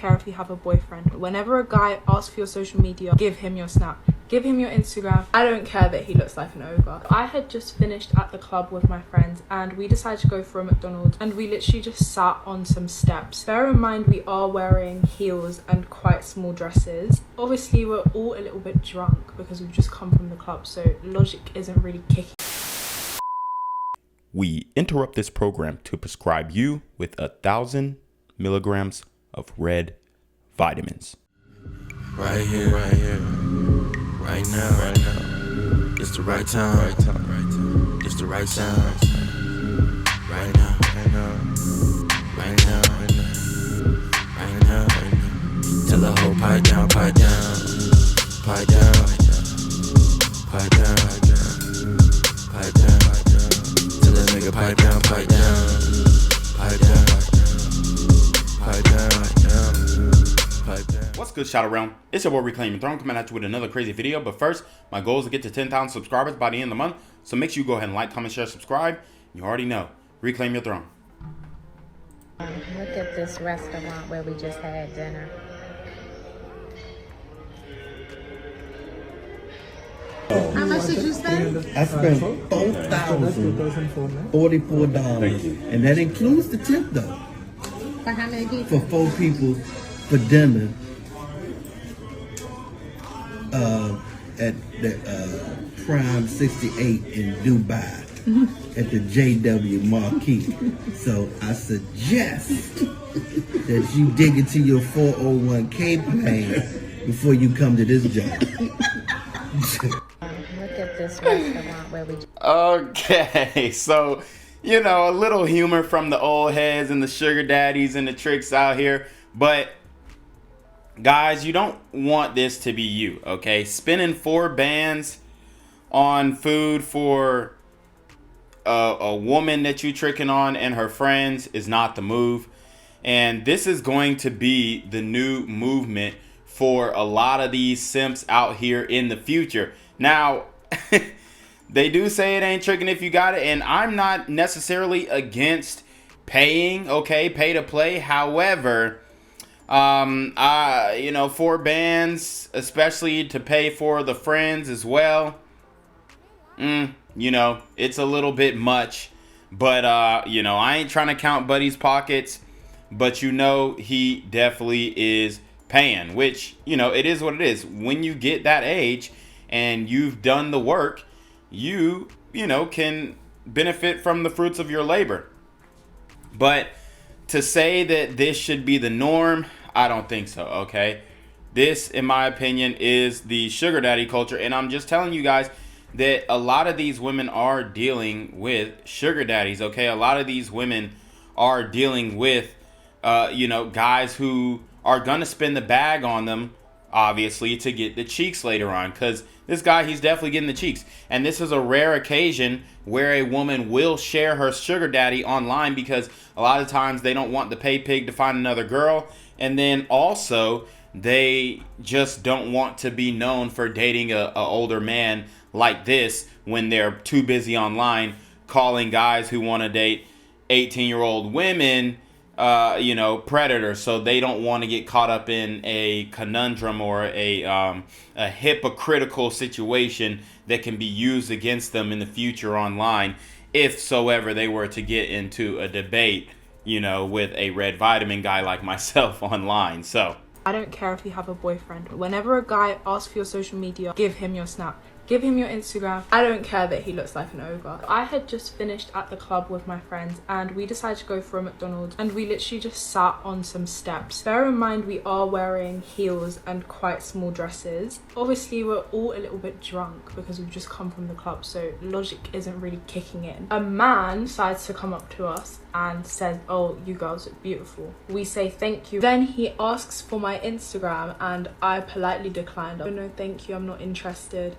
care if you have a boyfriend. Whenever a guy asks for your social media, give him your Snap. Give him your Instagram. I don't care that he looks like an ogre. I had just finished at the club with my friends and we decided to go for a McDonald's, and we literally just sat on some steps. Bear in mind we are wearing heels and quite small dresses. Obviously we're all a little bit drunk because we've just come from the club, so logic isn't really kicking. We interrupt this program to prescribe you with 1,000 milligrams of red vitamins. Right here, right now. It's the right time, It's the right sound. Right now. Tell the whole pipe down. Tell the nigga pipe down. What's good, shout around? It's your boy Reclaim Your Throne coming at you with another crazy video. But first, my goal is to get to 10,000 subscribers by the end of the month. So make sure you go ahead and like, comment, share, subscribe. You already know. Reclaim your throne. Look at this restaurant where we just had dinner. How much did you spend? I spent $4,044, and that includes the tip though. For how many people? For 4 people for dinner at the Prime 68 in Dubai at the JW Marquee. So I suggest that you dig into your 401k plan before you come to this job. Look at this restaurant where we... Okay, so, you know, a little humor from the old heads and the sugar daddies and the tricks out here. But, guys, you don't want this to be you, okay? Spending 4 bands on food for a woman that you tricking on and her friends is not the move. And this is going to be the new movement for a lot of these simps out here in the future. Now, they do say it ain't tricking if you got it, and I'm not necessarily against paying, okay, pay to play. However, you know, 4 bands, especially to pay for the friends as well, you know, it's a little bit much. But, you know, I ain't trying to count Buddy's pockets, but you know, he definitely is paying, which, you know, it is what it is. When you get that age and you've done the work, you know, can benefit from the fruits of your labor. But to say that this should be the norm, I don't think so, okay? This, in my opinion, is the sugar daddy culture, and I'm just telling you guys that a lot of these women are dealing with sugar daddies, okay? A lot of these women are dealing with, you know, guys who are gonna spend the bag on them, obviously, to get the cheeks later on, because this guy, he's definitely getting the cheeks. And this is a rare occasion where a woman will share her sugar daddy online, because a lot of times they don't want the pay pig to find another girl, and then also they just don't want to be known for dating a older man like this when they're too busy online calling guys who want to date 18-year-old women you know, predators. So they don't want to get caught up in a conundrum or a hypocritical situation that can be used against them in the future online, if so ever they were to get into a debate, you know, with a red vitamin guy like myself online. So I don't care if you have a boyfriend. Whenever a guy asks for your social media, give him your Snap. Give him your Instagram. I don't care that he looks like an ogre. I had just finished at the club with my friends and we decided to go for a McDonald's, and we literally just sat on some steps. Bear in mind we are wearing heels and quite small dresses. Obviously we're all a little bit drunk because we've just come from the club, so logic isn't really kicking in. A man decides to come up to us and says, "Oh, you girls look beautiful." We say thank you. Then he asks for my Instagram and I politely declined. "Oh no, thank you, I'm not interested."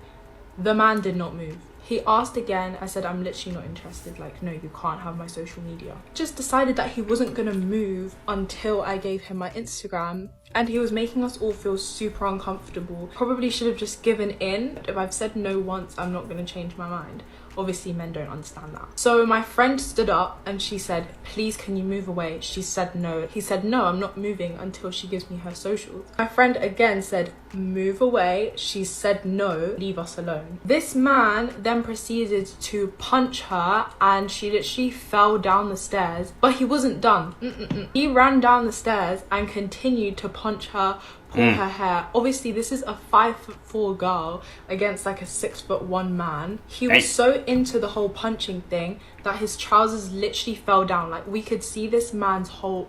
The man did not move. He asked again. I said, "I'm literally not interested. Like, no, you can't have my social media." Just decided that he wasn't gonna move until I gave him my Instagram, and he was making us all feel super uncomfortable. Probably should have just given in. If I've said no once, I'm not gonna change my mind. Obviously, men don't understand that. So my friend stood up and she said, please, can you move away? She said no. He said, no, I'm not moving until she gives me her socials. My friend again said, move away. She said no, leave us alone. This man then proceeded to punch her and she literally fell down the stairs, but he wasn't done. He ran down the stairs and continued to punch her, pull her hair. Obviously, this is a 5'4" girl against like a 6'1" man. He was so into the whole punching thing that his trousers literally fell down. Like, we could see this man's whole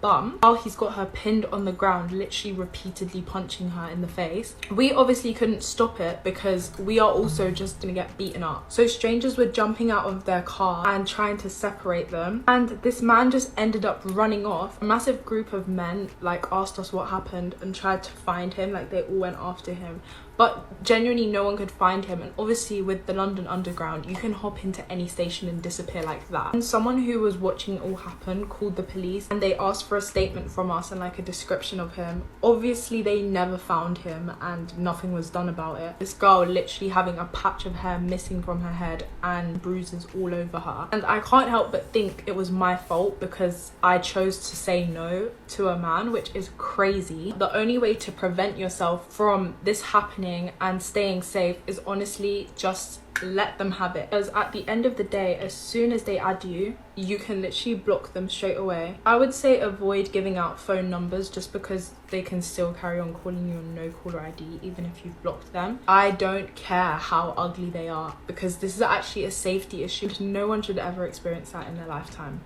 bum while he's got her pinned on the ground, literally repeatedly punching her in the face. We obviously couldn't stop it because we are also just gonna get beaten up. So strangers were jumping out of their car and trying to separate them, and this man just ended up running off. A massive group of men like asked us what happened and tried to find him. Like, they all went after him, but genuinely no one could find him. And obviously with the London Underground, you can hop into any station and disappear like that. And someone who was watching it all happen called the police and they asked for a statement from us and like a description of him. Obviously they never found him and nothing was done about it. This girl literally having a patch of hair missing from her head and bruises all over her. And I can't help but think it was my fault because I chose to say no to a man, which is crazy. The only way to prevent yourself from this happening and staying safe is honestly just let them have it, because at the end of the day, as soon as they add you, you can literally block them straight away. I would say avoid giving out phone numbers just because they can still carry on calling you on no caller ID even if you've blocked them. I don't care how ugly they are because this is actually a safety issue. No one should ever experience that in their lifetime.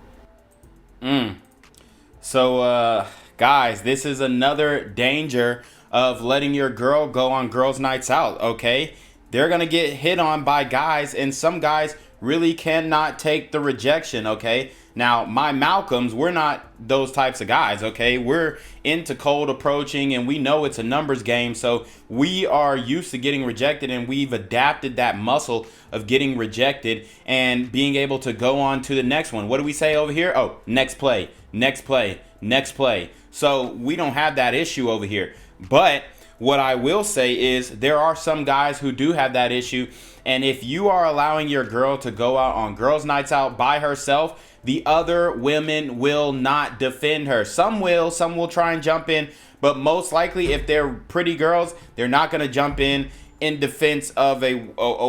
So guys, this is another danger of letting your girl go on girls' nights out, okay? They're gonna get hit on by guys, and some guys really cannot take the rejection, okay? Now, my Malcolms, we're not those types of guys, okay? We're into cold approaching, and we know it's a numbers game, so we are used to getting rejected, and we've adapted that muscle of getting rejected and being able to go on to the next one. What do we say over here? Oh, next play, next play, next play. So we don't have that issue over here. But what I will say is there are some guys who do have that issue. And if you are allowing your girl to go out on girls' nights out by herself, the other women will not defend her. Some will try and jump in. But most likely, if they're pretty girls, they're not going to jump in defense of a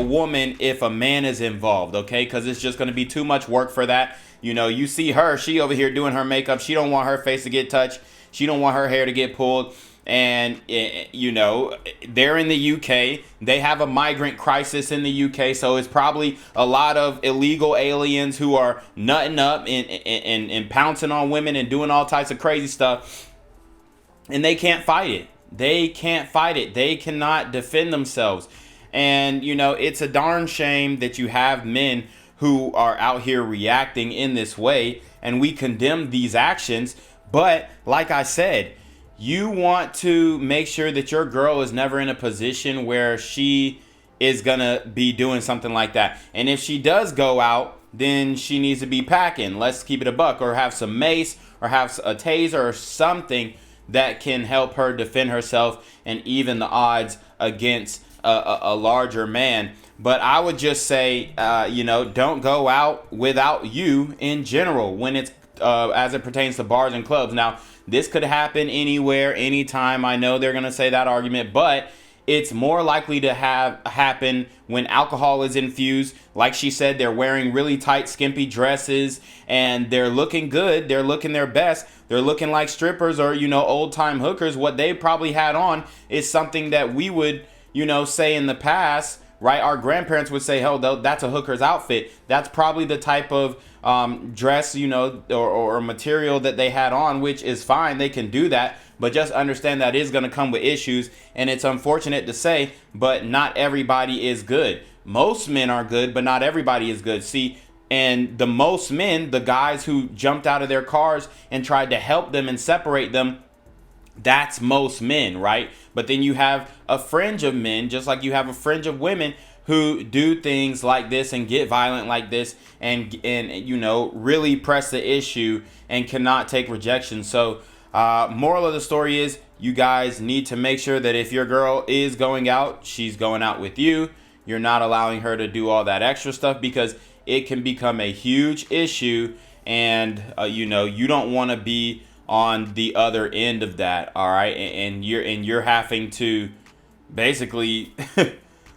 woman if a man is involved, okay? Because it's just going to be too much work for that. You know, you see her, she over here doing her makeup. She don't want her face to get touched. She don't want her hair to get pulled. And, you know, they're in the UK. They have a migrant crisis in the UK. So it's probably a lot of illegal aliens who are nutting up and pouncing on women and doing all types of crazy stuff. And they can't fight it. They can't fight it. They cannot defend themselves. And, you know, it's a darn shame that you have men who are out here reacting in this way. And we condemn these actions. But like I said, you want to make sure that your girl is never in a position where she is going to be doing something like that. And if she does go out, then she needs to be packing. Let's keep it a buck, or have some mace, or have a taser or something that can help her defend herself and even the odds against a larger man. But I would just say, you know, don't go out without you in general when it's as it pertains to bars and clubs. Now, this could happen anywhere, anytime. I know they're going to say that argument, but it's more likely to happen when alcohol is infused. Like she said, they're wearing really tight, skimpy dresses, and they're looking good. They're looking their best. They're looking like strippers or, you know, old-time hookers. What they probably had on is something that we would, you know, say in the past, right? Our grandparents would say, hell, that's a hooker's outfit. That's probably the type of dress, you know, or material that they had on, which is fine. They can do that. But just understand that is going to come with issues. And it's unfortunate to say, but not everybody is good. Most men are good, but not everybody is good. See, and the most men, the guys who jumped out of their cars and tried to help them and separate them, that's most men, right? But then you have a fringe of men, just like you have a fringe of women who do things like this and get violent like this and you know, really press the issue and cannot take rejection. So moral of the story is you guys need to make sure that if your girl is going out, she's going out with you. you're not allowing her to do all that extra stuff, because it can become a huge issue, and you don't want to be on the other end of that. All right, and you're having to basically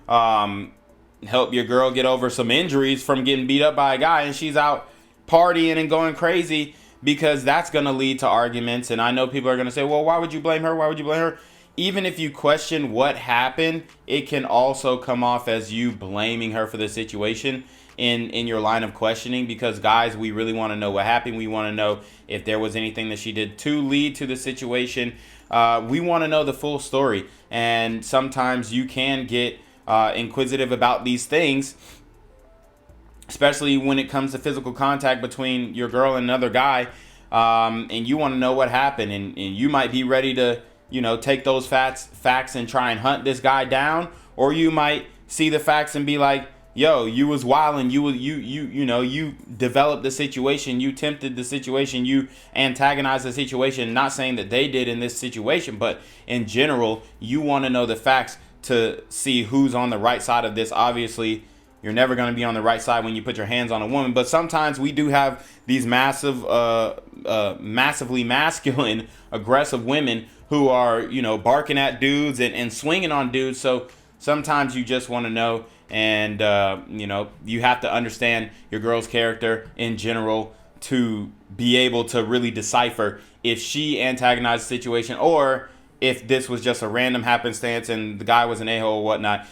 help your girl get over some injuries from getting beat up by a guy, and she's out partying and going crazy, because that's going to lead to arguments. And I know people are going to say, well, why would you blame her? Why would you blame her? Even if you question what happened, it can also come off as you blaming her for the situation in your line of questioning, because guys, we really want to know what happened. We want to know if there was anything that she did to lead to the situation. We want to know the full story, and sometimes you can get inquisitive about these things, especially when it comes to physical contact between your girl and another guy, and you want to know what happened, and you might be ready to take those facts and try and hunt this guy down, or you might see the facts and be like, yo, you was wilding, you developed the situation, you tempted the situation, you antagonized the situation. Not saying that they did in this situation, but in general, you want to know the facts to see who's on the right side of this. Obviously, you're never going to be on the right side when you put your hands on a woman, but sometimes we do have these massively masculine, aggressive women who are, barking at dudes and swinging on dudes. So sometimes you just want to know, and you have to understand your girl's character in general to be able to really decipher if she antagonized the situation, or if this was just a random happenstance and the guy was an a-hole or whatnot.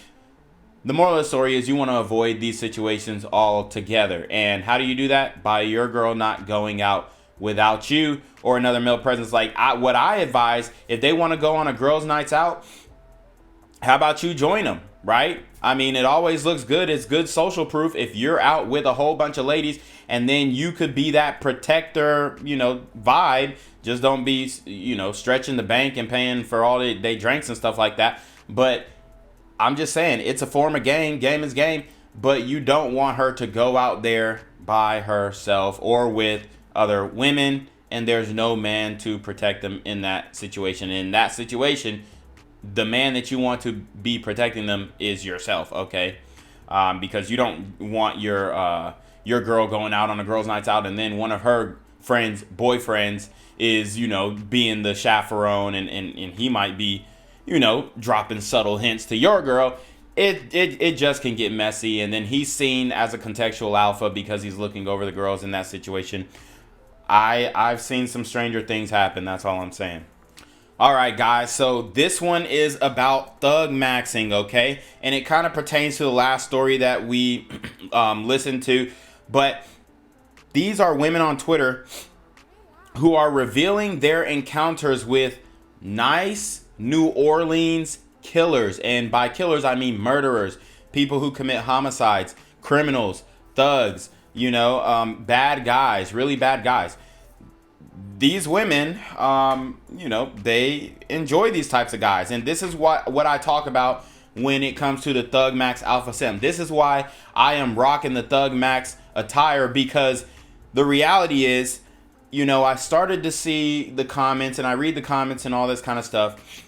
The moral of the story is you want to avoid these situations altogether. And how do you do that? By your girl not going out without you or another male presence. Like what I advise, if they want to go on a girls' nights out, how about you join them, right? I mean, it always looks good. It's good social proof if you're out with a whole bunch of ladies, and then you could be that protector, vibe. Just don't be, stretching the bank and paying for all they drinks and stuff like that. But I'm just saying, it's a form of game. Game is game. But you don't want her to go out there by herself or with other women, and there's no man to protect them in that situation. In that situation, the man that you want to be protecting them is yourself, okay? Because you don't want your girl going out on a girls' nights out, and then one of her boyfriends is, being the chaperone, and he might be, dropping subtle hints to your girl. It just can get messy, and then he's seen as a contextual alpha because he's looking over the girls in that situation. I've seen some stranger things happen. That's all I'm saying. All right, guys. So this one is about thug maxing, okay? And it kind of pertains to the last story that we listened to. But these are women on Twitter who are revealing their encounters with nice New Orleans killers. And by killers, I mean murderers, people who commit homicides, criminals, thugs, bad guys, really bad guys. These women, they enjoy these types of guys. And this is what I talk about when it comes to the Thug Max Alpha Sim. This is why I am rocking the Thug Max attire, because the reality is, I started to see the comments, and I read the comments and all this kind of stuff.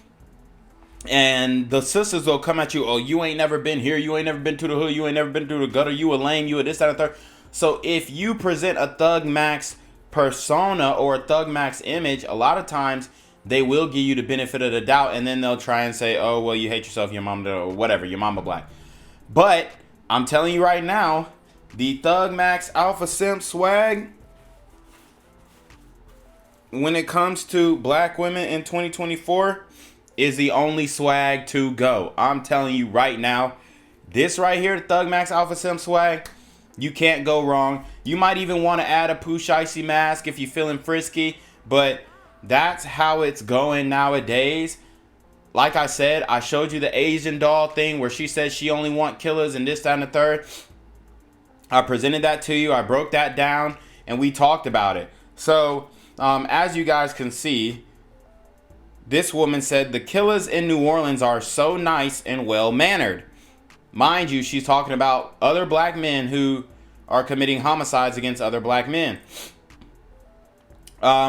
And the sisters will come at you, oh, you ain't never been here, you ain't never been to the hood, you ain't never been to the gutter, you a lame, you a this, that, and third. So if you present a Thug Max persona or a Thug Max image, a lot of times they will give you the benefit of the doubt, and then they'll try and say, oh, well, you hate yourself, your mom, or whatever, your mama black. But I'm telling you right now, the Thug Max Alpha Simp swag, when it comes to black women in 2024, is the only swag to go. I'm telling you right now, this right here, the Thug Max Alpha Simp swag, you can't go wrong. You might even want to add a Pooh Shiesty mask if you're feeling frisky, but that's how it's going nowadays. Like I said, I showed you the Asian doll thing where she said she only want killers and this, that, and the third. I presented that to you. I broke that down, and we talked about it. So, as you guys can see, this woman said the killers in New Orleans are so nice and well-mannered. Mind you, she's talking about other black men who are committing homicides against other black men.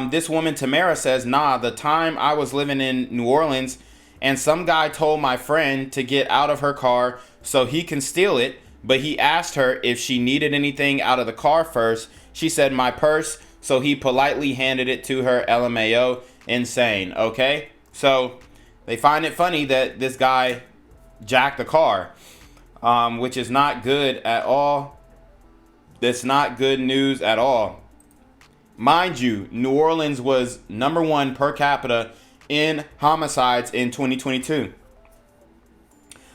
This woman, Tamara, says, nah, the time I was living in New Orleans and some guy told my friend to get out of her car so he can steal it, but he asked her if she needed anything out of the car first. She said my purse, so he politely handed it to her. LMAO. Insane. Okay, so they find it funny that this guy jacked the car, which is not good at all. That's not good news at all. Mind you, New Orleans was #1 per capita in homicides in 2022.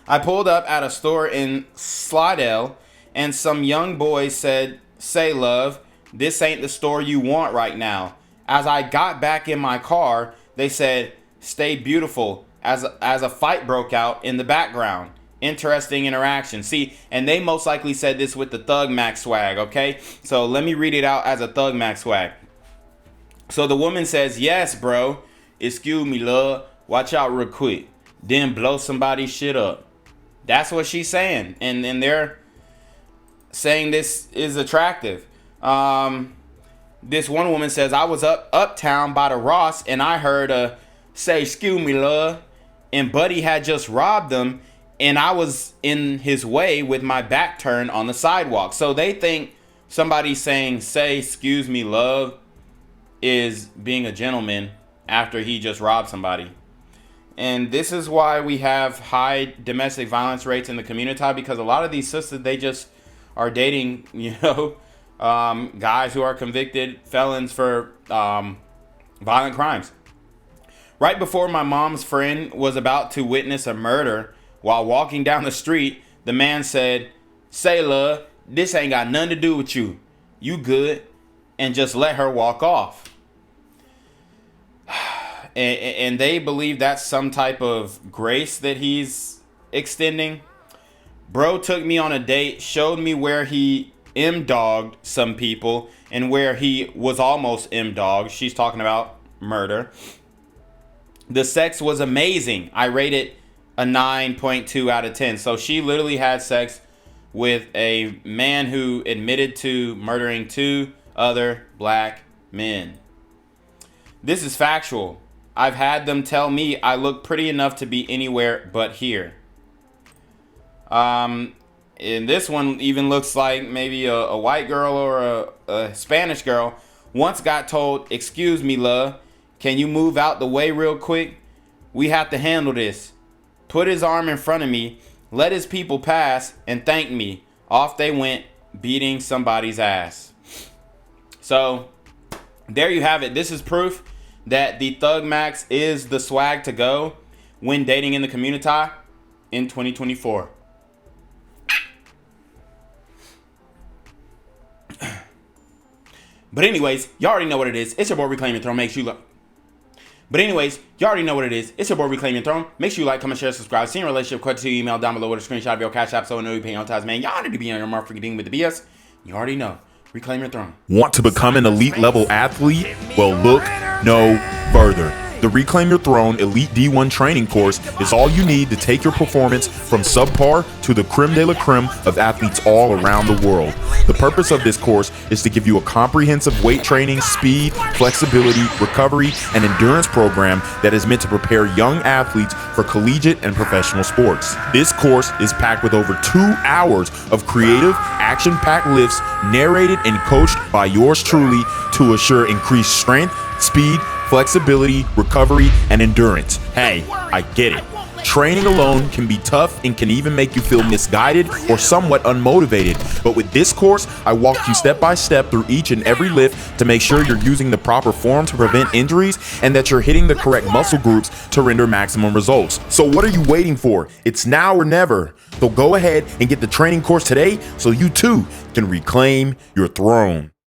I pulled up at a store in Slidell, and some young boys said, "Say, love, this ain't the store you want right now." As I got back in my car, they said, "Stay beautiful," as a fight broke out in the background. Interesting interaction. See, and they most likely said this with the Thug Mac swag, okay? So let me read it out as a Thug Mac swag. So the woman says, "Yes, bro. Excuse me, love. Watch out real quick. Then blow somebody's shit up." That's what she's saying. And they're saying this is attractive. This one woman says, "I was uptown by the Ross and I heard say, 'Excuse me, love,' and Buddy had just robbed them and I was in his way with my back turned on the sidewalk." So they think somebody saying, "Say, excuse me, love," is being a gentleman after he just robbed somebody. And this is why we have high domestic violence rates in the community, because a lot of these sisters, they just are dating, guys who are convicted felons for violent crimes. Right before my mom's friend was about to witness a murder while walking down the street, the man said, "Say, love, this ain't got nothing to do with you. You good," and just let her walk off. And they believe that's some type of grace that he's extending. Bro took me on a date, showed me where he M-dogged some people and where he was almost M-dogged. She's talking about murder. The sex was amazing. I rated a 9.2 out of 10. So she literally had sex with a man who admitted to murdering 2 other black men. This is factual. I've had them tell me I look pretty enough to be anywhere but here. And this one even looks like maybe a white girl or a Spanish girl. Once got told, "Excuse me, love, can you move out the way real quick? We have to handle this." Put his arm in front of me, let his people pass, and thank me. Off they went, beating somebody's ass. So there you have it. This is proof that the Thug Max is the swag to go when dating in the community in 2024. But anyways, y'all already know what it is. It's your boy Reclaim Your Throne. Make sure you look. But anyways, y'all already know what it is. It's your boy Reclaim Your Throne. Make sure you like, comment, share, subscribe. See your relationship question to email down below with a screenshot of your cash app so I know you pay on time, man. Y'all need to be on your mark for getting with the BS. You already know. Reclaim Your Throne. Want to become an elite level athlete? Well, look no further. The Reclaim Your Throne Elite D1 training course is all you need to take your performance from subpar to the creme de la creme of athletes all around the world. The purpose of this course is to give you a comprehensive weight training, speed, flexibility, recovery, and endurance program that is meant to prepare young athletes for collegiate and professional sports. This course is packed with over 2 hours of creative, action-packed lifts narrated and coached by yours truly to assure increased strength, speed, flexibility, recovery, and endurance. Hey, I get it. Training alone can be tough and can even make you feel misguided or somewhat unmotivated. But with this course, I walk you step by step through each and every lift to make sure you're using the proper form to prevent injuries and that you're hitting the correct muscle groups to render maximum results. So what are you waiting for? It's now or never. So go ahead and get the training course today so you too can reclaim your throne.